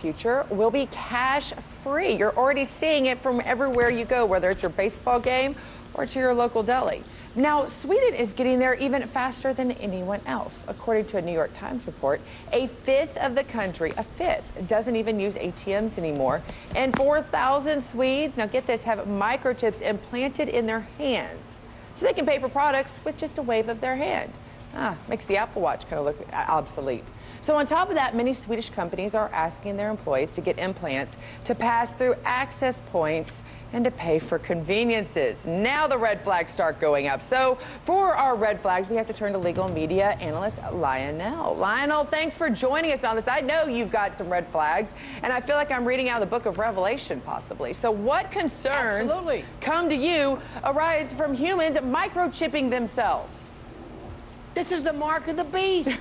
future will be cash-free. You're already seeing it from everywhere you go, whether it's your baseball game or to your local deli. Now, Sweden is getting there even faster than anyone else. According to a New York Times report, a fifth of the country, doesn't even use ATMs anymore. And 4,000 Swedes, now get this, have microchips implanted in their hands so they can pay for products with just a wave of their hand. Makes the Apple Watch kind of look obsolete. So on top of that, many Swedish companies are asking their employees to get implants to pass through access points and to pay for conveniences. Now the red flags start going up. So for our red flags, we have to turn to legal media analyst Lionel. Lionel, thanks for joining us on this. I know you've got some red flags, and I feel like I'm reading out the book of Revelation, possibly. So what concerns come to you arise from humans microchipping themselves? This is the mark of the beast.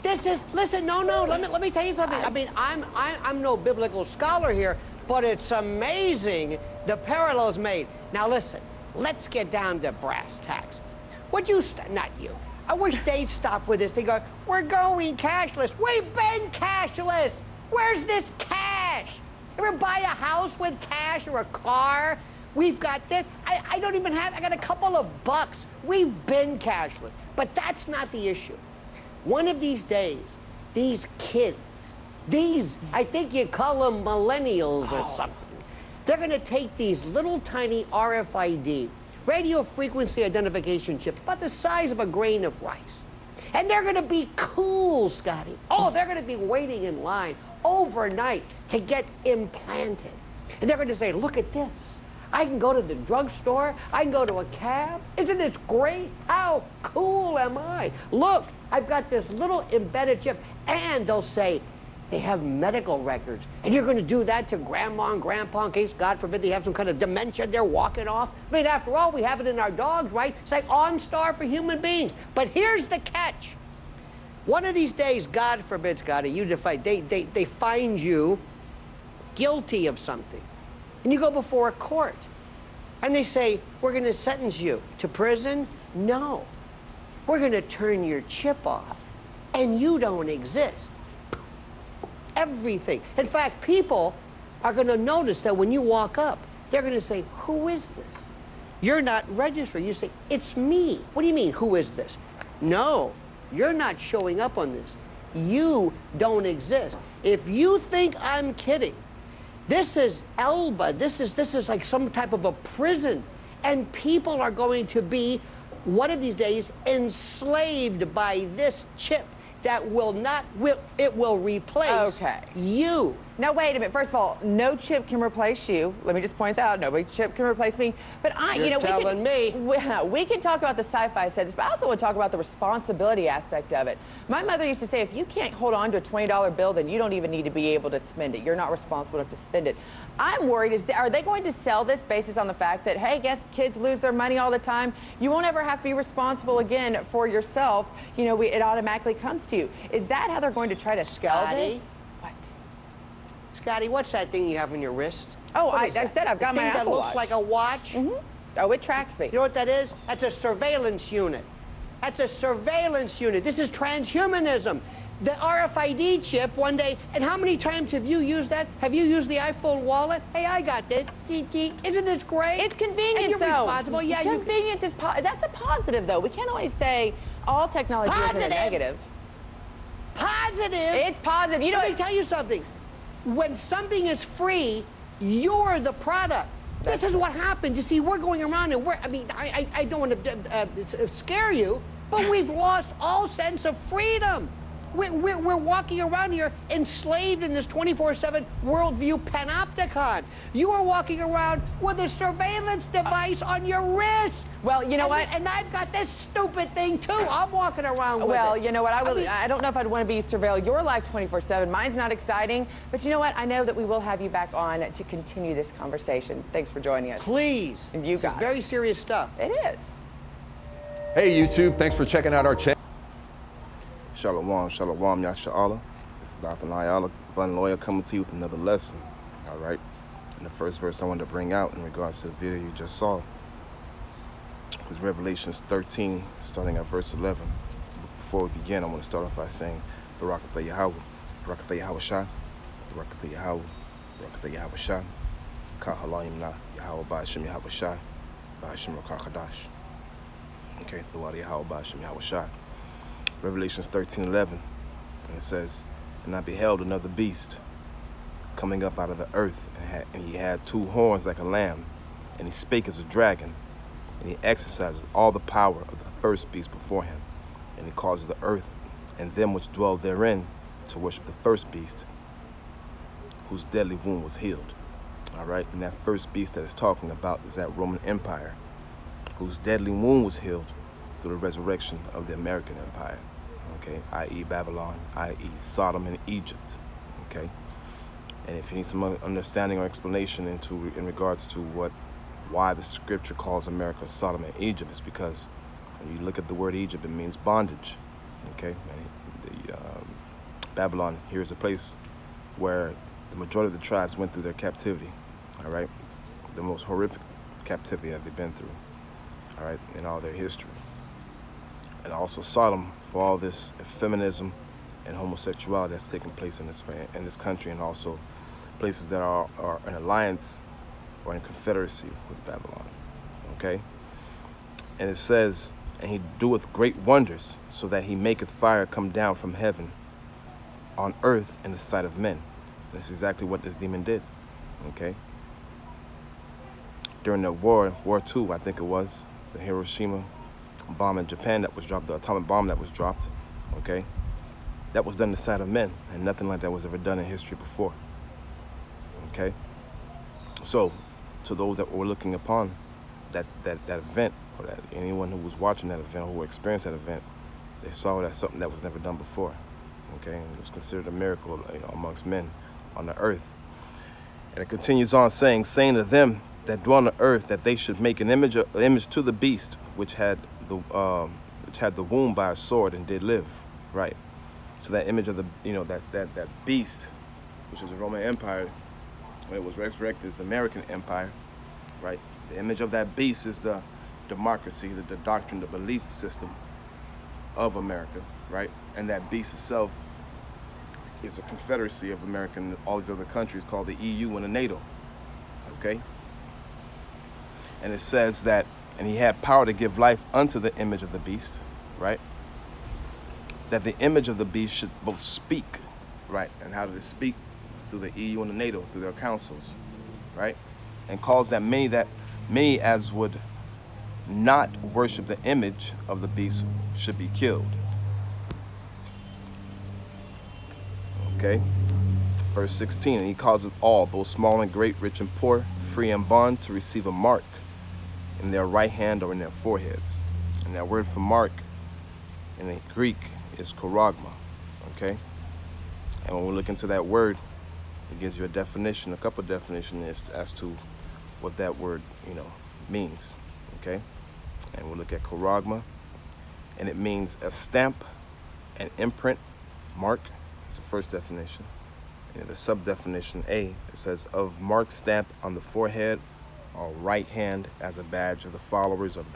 This is, listen, no, let me tell you something. I mean, I'm no biblical scholar here, but it's amazing the parallels made. Now listen, let's get down to brass tacks. Would you, not you, I wish they'd stop with this. They go, we're going cashless. We've been cashless. Where's this cash? Ever buy a house with cash or a car? We've got this. I don't even have, I got a couple of bucks. We've been cashless. But that's not the issue. One of these days, these kids, I think you call them millennials or something, they're gonna take these little tiny RFID, radio frequency identification chips, about the size of a grain of rice. And they're gonna be cool, Scotty. Oh, they're gonna be waiting in line overnight to get implanted. And they're gonna say, look at this. I can go to the drugstore, I can go to a cab. Isn't it great? How cool am I? Look, I've got this little embedded chip. And they'll say, they have medical records. And you're gonna do that to grandma and grandpa in case, God forbid, they have some kind of dementia they're walking off. I mean, after all, we have it in our dogs, right? It's like OnStar for human beings. But here's the catch. One of these days, God forbid, Scotty, they find you guilty of something. And you go before a court, and they say, we're going to sentence you to prison? No. We're going to turn your chip off, and you don't exist. Everything. In fact, people are going to notice that when you walk up, they're going to say, who is this? You're not registered. You say, it's me. What do you mean, who is this? No, you're not showing up on this. You don't exist. If you think I'm kidding, this is Elba. This is like some type of a prison. And people are going to be, one of these days, enslaved by this chip that it will replace you. Now, wait a minute. First of all, no chip can replace you. Let me just point that out. No chip can replace me. But You're telling me. We can talk about the sci-fi sense, but I also want to talk about the responsibility aspect of it. My mother used to say, if you can't hold on to a $20 bill, then you don't even need to be able to spend it. You're not responsible enough to spend it. I'm worried, are they going to sell this basis on the fact that, hey, guess kids lose their money all the time? You won't ever have to be responsible again for yourself. You know, it automatically comes to you. Is that how they're going to try to sell this? What? Scotty, what's that thing you have on your wrist? Oh, I said I've got my Apple Watch. That looks like a watch? Mm-hmm. Oh, it tracks me. You know what that is? That's a surveillance unit. That's a surveillance unit. This is transhumanism. The RFID chip one day, and how many times have you used that? Have you used the iPhone wallet? Hey, I got this. Isn't this great? It's convenient, and you're responsible. Yeah, convenience is that's a positive, though. We can't always say all technology is a negative. Positive? It's positive. You know, let me tell you something. When something is free, you're the product. This is what happens. You see, we're going around and I don't want to scare you, but we've lost all sense of freedom. We're walking around here enslaved in this 24/7 worldview panopticon. You are walking around with a surveillance device on your wrist. Well, you know what? And I've got this stupid thing too. I'm walking around with it. Well, you know what? I don't know if I'd want to be surveil your life 24/7. Mine's not exciting, but you know what? I know that we will have you back on to continue this conversation. Thanks for joining us. Please. And this is very serious stuff. It is. Hey YouTube, thanks for checking out our channel. Shalom, Yasha'Allah. This is Dr. Nyala, Bun Lawyer, coming to you with another lesson. All right. And the first verse I wanted to bring out in regards to the video you just saw was Revelations 13, starting at verse 11. But before we begin, I want to start off by saying Barakatah Yahweh, Barakatah Yahweh Shai, Barakatha Yahweh, Barakatha Yahweh Shai, Kahalayim Na, Yahweh Ba'ashem Yahweh Shai, Ba'ashem Rakah Kadash. Okay, the word of Yahweh Ba'ashem Yahweh Shai. Revelations 13:11, and it says, "And I beheld another beast coming up out of the earth, and he had two horns like a lamb, and he spake as a dragon, and he exercises all the power of the first beast before him, and he causes the earth and them which dwell therein to worship the first beast, whose deadly wound was healed." All right, and that first beast that it's talking about is that Roman Empire, whose deadly wound was healed through the resurrection of the American Empire, okay, i.e. Babylon, i.e. Sodom and Egypt, okay? And if you need some understanding or explanation in regards to why the scripture calls America Sodom and Egypt, is because when you look at the word Egypt, it means bondage, okay? And Babylon here is a place where the majority of the tribes went through their captivity, all right? The most horrific captivity that they've been through, all right, in all their history. And also Sodom for all this feminism and homosexuality that's taking place in this country, and also places that are in alliance or in confederacy with Babylon, okay? And it says, "And he doeth great wonders, so that he maketh fire come down from heaven on earth in the sight of men." And that's exactly what this demon did, okay? During the War II, I think it was, the Hiroshima bomb in Japan that was dropped, the atomic bomb that was dropped, okay? That was done in the sight of men, and nothing like that was ever done in history before, okay? So, to those that were looking upon that event, or that anyone who was watching that event, who experienced that event, they saw it as something that was never done before, okay? And it was considered a miracle, amongst men on the earth. And it continues on saying to them that dwell on the earth, that they should make an image to the beast which had the wound by a sword and did live, right? So that image of the that beast, which was the Roman Empire, when it was resurrected as the American Empire, right? The image of that beast is the democracy, the doctrine, the belief system of America, right? And that beast itself is a confederacy of America and all these other countries called the EU and the NATO, okay? And it says that, and he had power to give life unto the image of the beast, right? That the image of the beast should both speak, right? And how did it speak? Through the EU and the NATO, through their councils, right? And cause that many as would not worship the image of the beast should be killed. Okay? Verse 16, "And he causes all, both small and great, rich and poor, free and bond, to receive a mark in their right hand or in their foreheads." And that word for mark in the Greek is charagma, okay? And when we look into that word, it gives you a definition, a couple of definitions as to what that word, means, okay? And we'll look at charagma, and it means a stamp, an imprint, mark. It's the first definition. And the sub-definition A, it says, "of mark stamp on the forehead or right hand as a badge of the followers of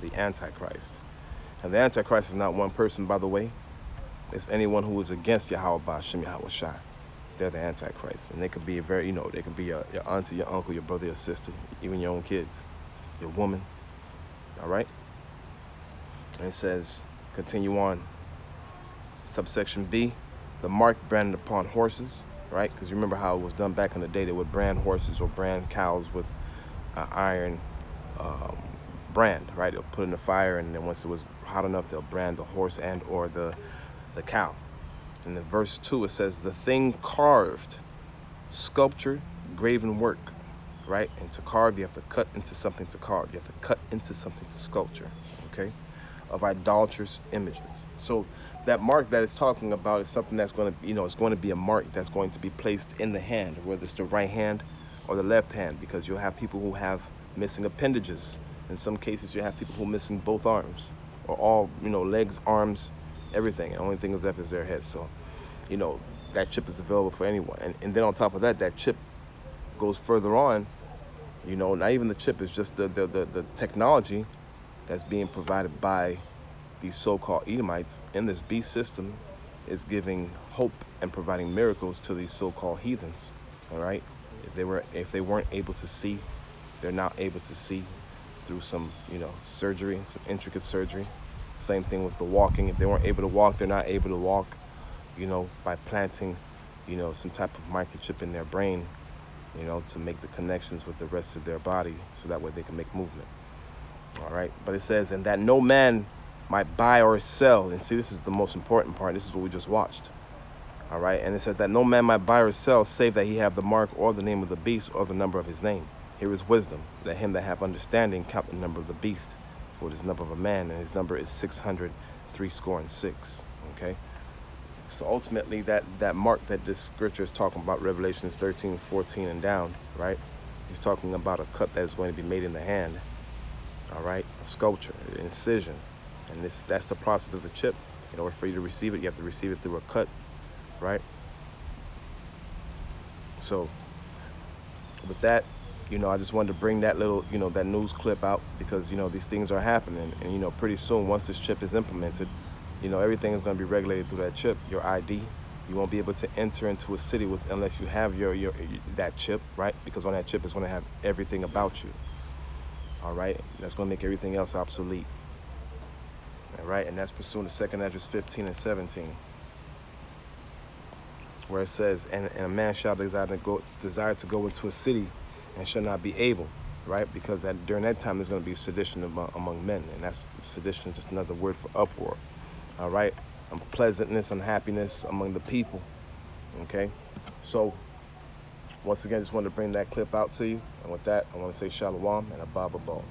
the Antichrist." And the Antichrist is not one person, by the way. It's anyone who is against Yahweh Ba'ashem Yahweh Shai. They're the Antichrist. And they could be they could be your auntie, your uncle, your brother, your sister, even your own kids, your woman. All right? And it says, continue on, subsection B, "the mark branded upon horses," right? Because you remember how it was done back in the day. They would brand horses or brand cows with iron brand, right? They'll put it in the fire, and then once it was hot enough, they'll brand the horse and or the cow. And in verse 2, it says, "the thing carved, sculptured, graven work," right? And to carve, you have to cut into something to carve. You have to cut into something to sculpture, okay? "Of idolatrous images." So that mark that it's talking about is something that's going to, it's going to be a mark that's going to be placed in the hand, whether it's the right hand or the left hand, because you'll have people who have missing appendages. In some cases, you have people who are missing both arms, or all, legs, arms, everything. And the only thing is left is their head. So, that chip is available for anyone. And then on top of that, that chip goes further on. Not even the chip, is just the technology that's being provided by these so-called Edomites in this beast system is giving hope and providing miracles to these so-called heathens. All right, if they weren't able to see, they're now able to see through some, surgery, some intricate surgery. Same thing with the walking. If they weren't able to walk, they're not able to walk, by planting, some type of microchip in their brain, to make the connections with the rest of their body so that way they can make movement. All right. But it says, and that no man might buy or sell. And see, this is the most important part. This is what we just watched. All right. And it says that no man might buy or sell, save that he have the mark or the name of the beast or the number of his name. Here is wisdom. Let him that have understanding count the number of the beast, for it is the number of a man, and his number is 666. Okay. So ultimately, that mark that this scripture is talking about, Revelations 13:14 and down, right? He's talking about a cut that is going to be made in the hand. All right, a sculpture, an incision, and that's the process of the chip. In order for you to receive it, you have to receive it through a cut, right? So with that, I just wanted to bring that little, that news clip out because, these things are happening. And, pretty soon, once this chip is implemented, everything is going to be regulated through that chip. Your ID, you won't be able to enter into a city unless you have your that chip, right? Because on that chip is going to have everything about you. All right? That's going to make everything else obsolete. All right? And that's pursuant to 2nd Esdras 15 and 17. Where it says, and a man shall desire to go into a city and shall not be able, right? Because during that time, there's going to be sedition among men. And that's sedition, just another word for uproar. All right? Unpleasantness, unhappiness among the people. Okay? So, once again, just wanted to bring that clip out to you. And with that, I want to say shalom and a baba ball.